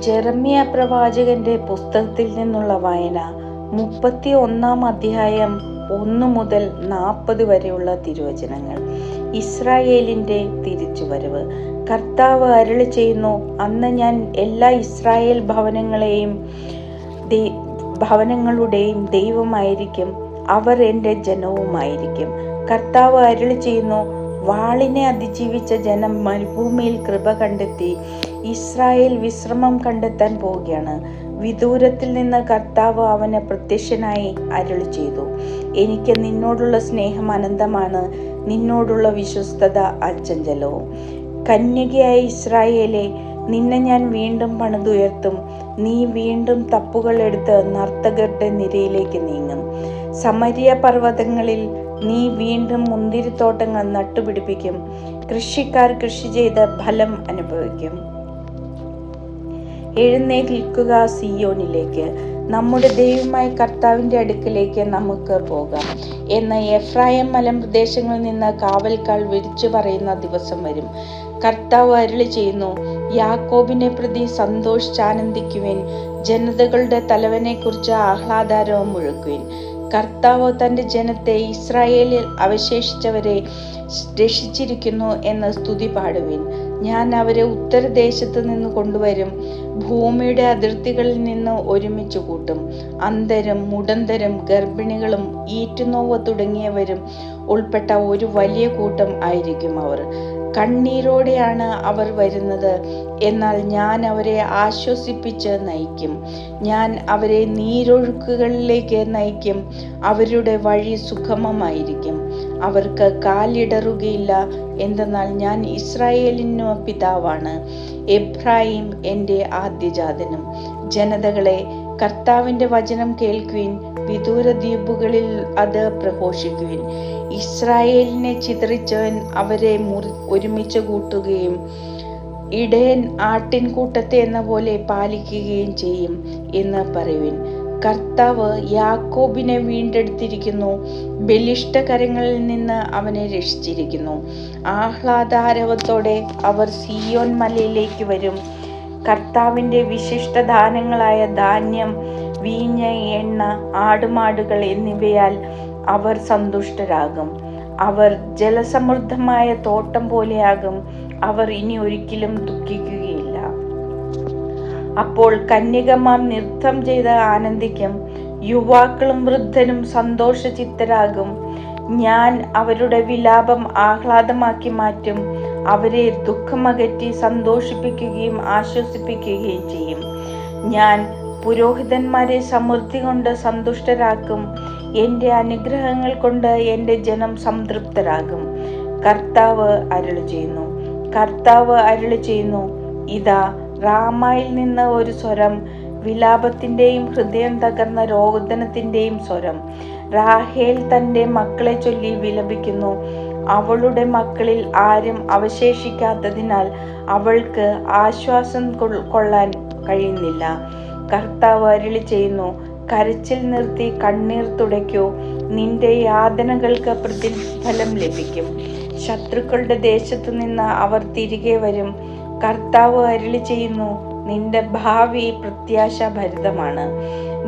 Jeremiah പ്രവാചകന്റെ പുസ്തകത്തിൽ നിന്നുള്ള വായന 31 അധ്യായം 1 മുതൽ 40 വരെയുള്ള തിരുവചനങ്ങൾ. ഇസ്രായേലിന്റെ തിരിച്ചുവരവ്. കർത്താവ് അരുളി ചെയ്യുന്നു, അന്ന് ഞാൻ എല്ലാ ഇസ്രായേൽ ഭവനങ്ങളുടെയും ദൈവമായിരിക്കും, അവർ എൻ്റെ ജനവുമായിരിക്കും. കർത്താവ് അരുളി ചെയ്യുന്നു, വാളിനെ അതിജീവിച്ച ജനം മരുഭൂമിയിൽ കൃപ കണ്ടെത്തി. ഇസ്രായേൽ വിശ്രമം കണ്ടെത്താൻ പോവുകയാണ്. വിദൂരത്തിൽ നിന്ന് കർത്താവ് അവന് പ്രത്യക്ഷനായി അരുളി ചെയ്തു, എനിക്ക് നിന്നോടുള്ള സ്നേഹം അനന്തമാണ്, നിന്നോടുള്ള വിശ്വസ്തത അചഞ്ചലവും. കന്യകയായ ഇസ്രായേലെ, നിന്നെ ഞാൻ വീണ്ടും പണിതുയർത്തും. നീ വീണ്ടും തപ്പുകൾ എടുത്ത് നർത്തകരുടെ നിരയിലേക്ക് നീങ്ങും. സമരിയ പർവ്വതങ്ങളിൽ നീ വീണ്ടും മുന്തിരിത്തോട്ടങ്ങൾ നട്ടുപിടിപ്പിക്കും. കൃഷിക്കാർ കൃഷി ചെയ്ത് ഫലം അനുഭവിക്കും. എഴുന്നേൽക്കുക സിയോനിലേക്ക്, നമ്മുടെ ദൈവമായ കർത്താവിൻ്റെ അടുക്കിലേക്ക് നമുക്ക് പോകാം എന്ന് എഫ്രായിം മലമ്പ്രദേശങ്ങളിൽ നിന്ന് കാവൽക്കാർ വിളിച്ചു പറയുന്ന ദിവസം വരും. കർത്താവ് അരുളി ചെയ്യുന്നു, യാക്കോബിനെ പ്രതി സന്തോഷിച്ചാനന്ദിക്കുവിൻ, ജനതകളുടെ തലവനെ കുറിച്ച് ആഹ്ലാദാരവം മുഴക്കുവിൻ. കർത്താവ് തൻ്റെ ജനത്തെ, ഇസ്രായേലിൽ അവശേഷിച്ചവരെ രക്ഷിച്ചിരിക്കുന്നു എന്ന് സ്തുതി പാടുവിൻ. ഞാൻ അവരെ ഉത്തരദേശത്ത് നിന്ന് കൊണ്ടുവരും, ഭൂമിയുടെ അതിർത്തികളിൽ നിന്ന് ഒരുമിച്ച് കൂട്ടും. അന്ധരും മുടന്തരും ഗർഭിണികളും ഈറ്റുനോവ് തുടങ്ങിയവരും ഉൾപ്പെട്ട ഒരു വലിയ കൂട്ടം ആയിരിക്കും അവർ. കണ്ണീരോടെയാണ് അവർ വരുന്നത്, എന്നാൽ ഞാൻ അവരെ ആശ്വസിപ്പിച്ച് നയിക്കും. ഞാൻ അവരെ നീരൊഴുക്കുകളിലേക്ക് നയിക്കും, അവരുടെ വഴി സുഗമമായിരിക്കും. അവർക്ക് കാലിടറുകയില്ല, എന്തെന്നാൽ ഞാൻ ഇസ്രായേലിനു പിതാവാണ്, എഫ്രായിം എൻ്റെ ആദ്യജാതനും. ജനതകളെ, കർത്താവിൻ്റെ വചനം കേൾക്കുവിൻ, വിദൂര ദ്വീപുകളിൽ അത് പ്രഘോഷിക്കുവിൻ. ഇസ്രായേലിനെ ചിതറിച്ചവൻ അവരെ ഒരുമിച്ച് കൂട്ടുകയും ഇടയൻ ആട്ടിൻകൂട്ടത്തെ എന്ന പോലെ പാലിക്കുകയും ചെയ്യും എന്ന് പറയുവിൻ. കർത്താവ് യാക്കോബിനെ വീണ്ടെടുത്തിരിക്കുന്നു, ബലിഷ്ഠകരങ്ങളിൽ നിന്ന് അവനെ രക്ഷിച്ചിരിക്കുന്നു. ആഹ്ലാദാരവത്തോടെ അവർ സിയോൻ മലയിലേക്ക് വരും. കർത്താവിൻ്റെ വിശിഷ്ടദാനങ്ങളായ ധാന്യം, വീഞ്ഞ്, എണ്ണ, ആടുമാടുകൾ എന്നിവയാൽ അവർ സന്തുഷ്ടരാകും. അവർ ജലസമൃദ്ധമായ തോട്ടം പോലെയാകും. അവർ ഇനി ഒരിക്കലും ദുഃഖിക്കുകയില്ല. അപ്പോൾ കന്യകമാർ നൃത്തം ചെയ്ത് ആനന്ദിക്കും, യുവാക്കളും വൃദ്ധരും സന്തോഷചിത്തരാകും. ഞാൻ അവരുടെ വിലാപം ആഹ്ലാദമാക്കി മാറ്റും, അവരെ ദുഃഖമകറ്റി സന്തോഷിപ്പിക്കുകയും ആശ്വസിപ്പിക്കുകയും ചെയ്യും. ഞാൻ പുരോഹിതന്മാരെ സമൃദ്ധി കൊണ്ട് സന്തുഷ്ടരാക്കും, എൻ്റെ അനുഗ്രഹങ്ങൾ കൊണ്ട് എൻ്റെ ജനം സംതൃപ്തരാകും. കർത്താവ് അരുളി ചെയ്യുന്നു. കർത്താവ് അരുളി ചെയ്യുന്നു, ഇതാ റാമായിൽ നിന്ന് ഒരു സ്വരം, വിലാപത്തിൻ്റെയും ഹൃദയം തകർന്ന രോദനത്തിൻ്റെയും സ്വരം. റാഹേൽ തൻ്റെ മക്കളെ ചൊല്ലി വിലപിക്കുന്നു. അവളുടെ മക്കളിൽ ആരും അവശേഷിക്കാത്തതിനാൽ അവൾക്ക് ആശ്വാസം കൊള്ളാൻ കഴിയുന്നില്ല. കർത്താവ് അരുളി ചെയ്യുന്നു, കരച്ചിൽ നിർത്തി കണ്ണീർ തുടയ്ക്കൂ, നിന്റെ യാതനകൾക്ക് പ്രതിഫലം ലഭിക്കും. ശത്രുക്കളുടെ ദേശത്തു നിന്ന് അവർ തിരികെ വരും. കർത്താവ് അരുളി ചെയ്യുന്നു, നിന്റെ ഭാവി പ്രത്യാശാഭരിതമാണ്,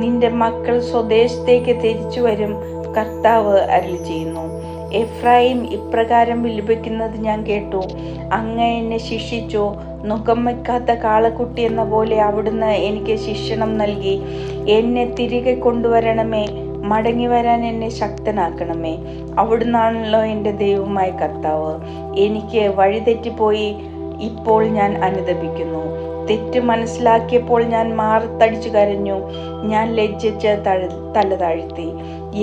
നിന്റെ മക്കൾ സ്വദേശത്തേക്ക് തിരിച്ചു വരും. കർത്താവ് അരുളി ചെയ്യുന്നു. എഫ്രായിം ഇപ്രകാരം വിലപിക്കുന്നത് ഞാൻ കേട്ടു, അങ്ങ് എന്നെ ശിക്ഷിച്ചു, മുഖം വയ്ക്കാത്ത കാളക്കുട്ടി എന്ന പോലെ അവിടുന്ന് എനിക്ക് ശിക്ഷണം നൽകി. എന്നെ തിരികെ കൊണ്ടുവരണമേ, മടങ്ങി വരാൻ എന്നെ ശക്തനാക്കണമേ. അവിടുന്നാണല്ലോ എൻ്റെ ദൈവമായ കർത്താവ്. എനിക്ക് വഴിതെറ്റിപ്പോയി, ഇപ്പോൾ ഞാൻ അനുതപിക്കുന്നു. തെറ്റ് മനസ്സിലാക്കിയപ്പോൾ ഞാൻ മാറത്തടിച്ചു കരഞ്ഞു. ഞാൻ ലജ്ജിച്ച് തല താഴ്ത്തി.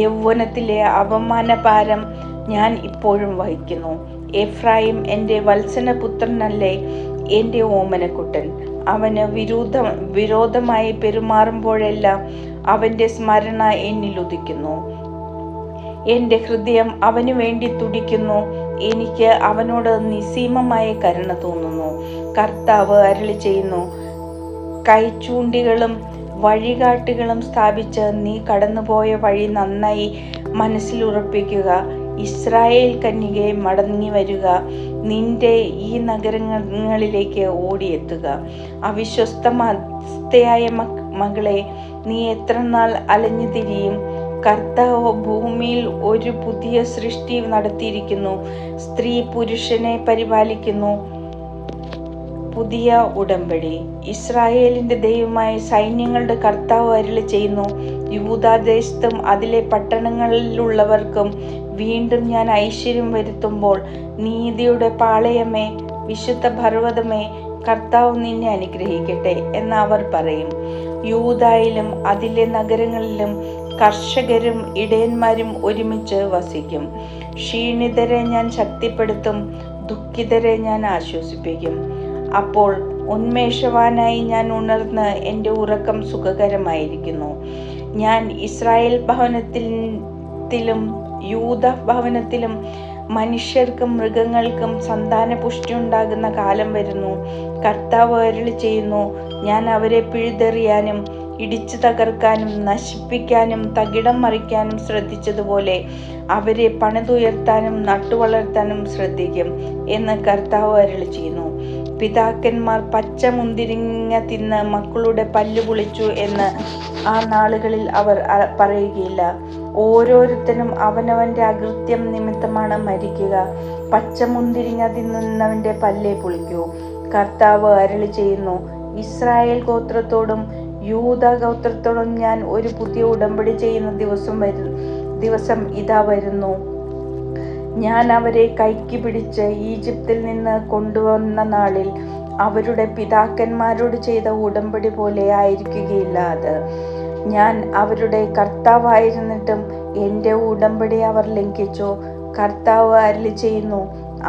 യൗവനത്തിലെ അവമാനഭാരം ഞാൻ ഇപ്പോഴും വഹിക്കുന്നു. എഫ്രായിം എൻ്റെ വത്സനപുത്രനല്ലേ, എൻ്റെ ഓമനക്കുട്ടൻ. അവന് വിരോധമായി പെരുമാറുമ്പോഴെല്ലാം അവൻ്റെ സ്മരണ എന്നിൽ ഉദിക്കുന്നു. എൻ്റെ ഹൃദയം അവനു വേണ്ടി തുടിക്കുന്നു. എനിക്ക് അവനോട് നിസ്സീമമായ കരുണ തോന്നുന്നു. കർത്താവ് അരുളി ചെയ്യുന്നു, കൈച്ചൂണ്ടികളും വഴികാട്ടികളും സ്ഥാപിച്ച് നീ കടന്നുപോയ വഴി നന്നായി മനസ്സിൽ ഉറപ്പിക്കുക. ഇസ്രായേൽ കന്യകയെ മടങ്ങി വരിക, നിന്റെ ഈ നഗരങ്ങളിലേക്ക് ഓടിയെത്തുക. അവിശ്വസ്തമസ്തയായ മകളെ, നീ എത്ര നാൾ അലഞ്ഞു തിരിയും? കർത്താവ് ഭൂമിയിൽ ഒരു പുതിയ സൃഷ്ടി നടത്തിയിരിക്കുന്നു. സ്ത്രീ പുരുഷനെ പരിപാലിക്കുന്നു. പുതിയ ഉടമ്പടി. ഇസ്രായേലിന്റെ ദൈവമായ സൈന്യങ്ങളുടെ കർത്താവ് അരുളി ചെയ്യുന്നു, യൂദാദേശത്തും അതിലെ പട്ടണങ്ങളിലുള്ളവർക്കും വീണ്ടും ഞാൻ ഐശ്വര്യം വരുത്തുമ്പോൾ, നീതിയുടെ പാളയമേ, വിശുദ്ധ പർവ്വതമേ, കർത്താവ് നിന്നെ അനുഗ്രഹിക്കട്ടെ എന്ന് അവർ പറയും. യൂദായിലും അതിലെ നഗരങ്ങളിലും കർഷകരും ഇടയന്മാരും ഒരുമിച്ച് വസിക്കും. ക്ഷീണിതരെ ഞാൻ ശക്തിപ്പെടുത്തും, ദുഃഖിതരെ ഞാൻ ആശ്വസിപ്പിക്കും. അപ്പോൾ ഉന്മേഷവാനായി ഞാൻ ഉണർന്ന് എൻ്റെ ഉറക്കം സുഖകരമായിരിക്കുന്നു. ഞാൻ ഇസ്രായേൽ ഭവനത്തിലും യൂദ ഭവനത്തിലും മനുഷ്യർക്കും മൃഗങ്ങൾക്കും സന്താനപുഷ്ടി ഉണ്ടാകുന്ന കാലം വരുന്നു. കർത്താവ് അരുളി ചെയ്യുന്നു, ഞാൻ അവരെ പിഴുതെറിയാനും ഇടിച്ചു തകർക്കാനും നശിപ്പിക്കാനും തകിടം മറിക്കാനും ശ്രദ്ധിച്ചതുപോലെ അവരെ പണിതുയർത്താനും നട്ടുവളർത്താനും ശ്രദ്ധിക്കും എന്ന് കർത്താവ് അരുളി ചെയ്യുന്നു. പിതാക്കന്മാർ പച്ച മുന്തിരിങ്ങ തിന്ന് മക്കളുടെ പല്ല് പുളിച്ചു എന്ന് ആ നാളുകളിൽ അവർ പറയുകയില്ല. ഓരോരുത്തരും അവനവന്റെ അകൃത്യം നിമിത്തമാണ് മരിക്കുക. പച്ച മുന്തിരിങ്ങ തിന്നുന്നവന്റെ പല്ലേ പുളിക്കൂ. കർത്താവ് അരുളി ചെയ്യുന്നു, ഇസ്രായേൽ ഗോത്രത്തോടും യൂദ ഗോത്രത്തോടും ഞാൻ ഒരു പുതിയ ഉടമ്പടി ചെയ്യുന്ന ദിവസം ഇതാ വരുന്നു. ഞാൻ അവരെ കൈക്ക് പിടിച്ച് ഈജിപ്തിൽ നിന്ന് കൊണ്ടുവന്ന നാളിൽ അവരുടെ പിതാക്കന്മാരോട് ചെയ്ത ഉടമ്പടി പോലെ ആയിരിക്കുകയില്ല അത്. ഞാൻ അവരുടെ കർത്താവായിരുന്നിട്ടും എൻ്റെ ഉടമ്പടി അവർ ലംഘിച്ചു. കർത്താവ് അരുളി ചെയ്യുന്നു,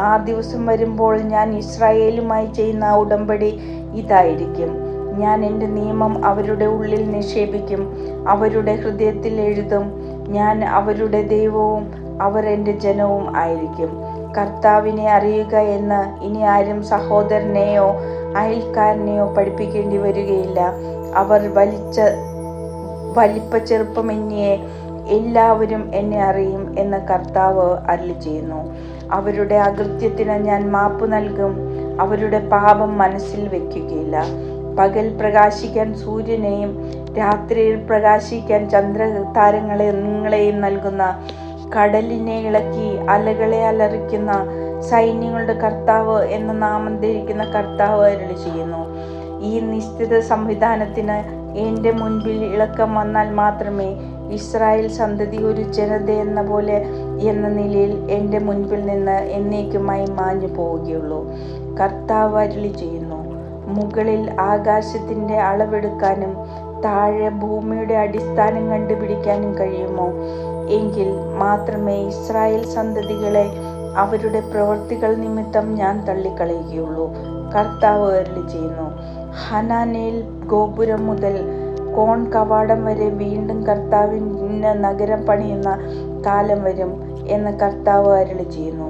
ആ ദിവസം വരുമ്പോൾ ഞാൻ ഇസ്രായേലുമായി ചെയ്യുന്ന ഉടമ്പടി ഇതായിരിക്കും. ഞാൻ എൻ്റെ നിയമം അവരുടെ ഉള്ളിൽ നിക്ഷേപിക്കും, അവരുടെ ഹൃദയത്തിൽ എഴുതും. ഞാൻ അവരുടെ ദൈവവും അവർ എൻ്റെ ജനവും ആയിരിക്കും. കർത്താവിനെ അറിയുക എന്ന് ഇനി ആരും സഹോദരനെയോ അയൽക്കാരനെയോ പഠിപ്പിക്കേണ്ടി വരികയില്ല. അവർ വലിപ്പ ചെറുപ്പമെന്നിയെ എല്ലാവരും എന്നെ അറിയും എന്ന് കർത്താവ് അരുളി ചെയ്യുന്നു. അവരുടെ അകൃത്യത്തിന് ഞാൻ മാപ്പ് നൽകും, അവരുടെ പാപം മനസ്സിൽ വയ്ക്കുകയില്ല. പകൽ പ്രകാശിക്കാൻ സൂര്യനെയും രാത്രിയിൽ പ്രകാശിക്കാൻ ചന്ദ്രതാരങ്ങളെയും നൽകുന്ന, കടലിനെ ഇളക്കി അലകളെ അലറിക്കുന്ന സൈന്യങ്ങളുടെ കർത്താവ് എന്ന നാമം ധരിക്കുന്ന കർത്താവ് അരുളി ചെയ്യുന്നു. ഈ നിശ്ചിത സംവിധാനത്തിന് എൻ്റെ മുൻപിൽ ഇളക്കം വന്നാൽ മാത്രമേ ഇസ്രായേൽ സന്തതി ഒരു ജനത എന്ന നിലയിൽ എൻ്റെ മുൻപിൽ നിന്ന് എന്നേക്കുമായി മാഞ്ഞു പോവുകയുള്ളൂ. കർത്താവ് അരുളി ചെയ്യുന്നു, മുകളിൽ ആകാശത്തിൻ്റെ അളവെടുക്കാനും താഴെ ഭൂമിയുടെ അടിസ്ഥാനം കണ്ടുപിടിക്കാനും കഴിയുമോ? എങ്കിൽ മാത്രമേ ഇസ്രായേൽ സന്തതികളെ അവരുടെ പ്രവൃത്തികൾ നിമിത്തം ഞാൻ തള്ളിക്കളയുകയുള്ളൂ. കർത്താവ് അരുളി ചെയ്യുന്നു, ഹനാനേൽ ഗോപുരം മുതൽ കോൺ കവാടം വരെ വീണ്ടും കർത്താവിന് നഗരം പണിയുന്ന കാലം വരും എന്ന് കർത്താവ് അരുളി ചെയ്യുന്നു.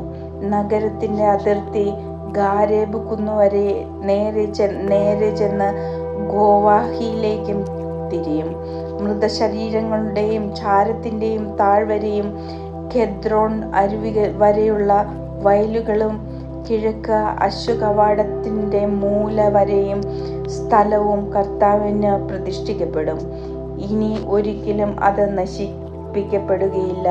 നഗരത്തിൻ്റെ അതിർത്തി ഗാരേബ് കുന്നുവരെ നേരെ ചെന്ന് ഗോവാഹിയിലേക്കും തിരിയും. മൃതശരീരങ്ങളുടെയും ചാരത്തിൻ്റെയും താഴ്വരയും ഖെദ്രോൺ അരുവി വരെയുള്ള വയലുകളും കിഴക്ക് അശ്വകവാടത്തിൻ്റെ മൂല വരെയും സ്ഥലവും കർത്താവിന് പ്രതിഷ്ഠിക്കപ്പെടും. ഇനി ഒരിക്കലും അത് നശിപ്പിക്കപ്പെടുകയില്ല.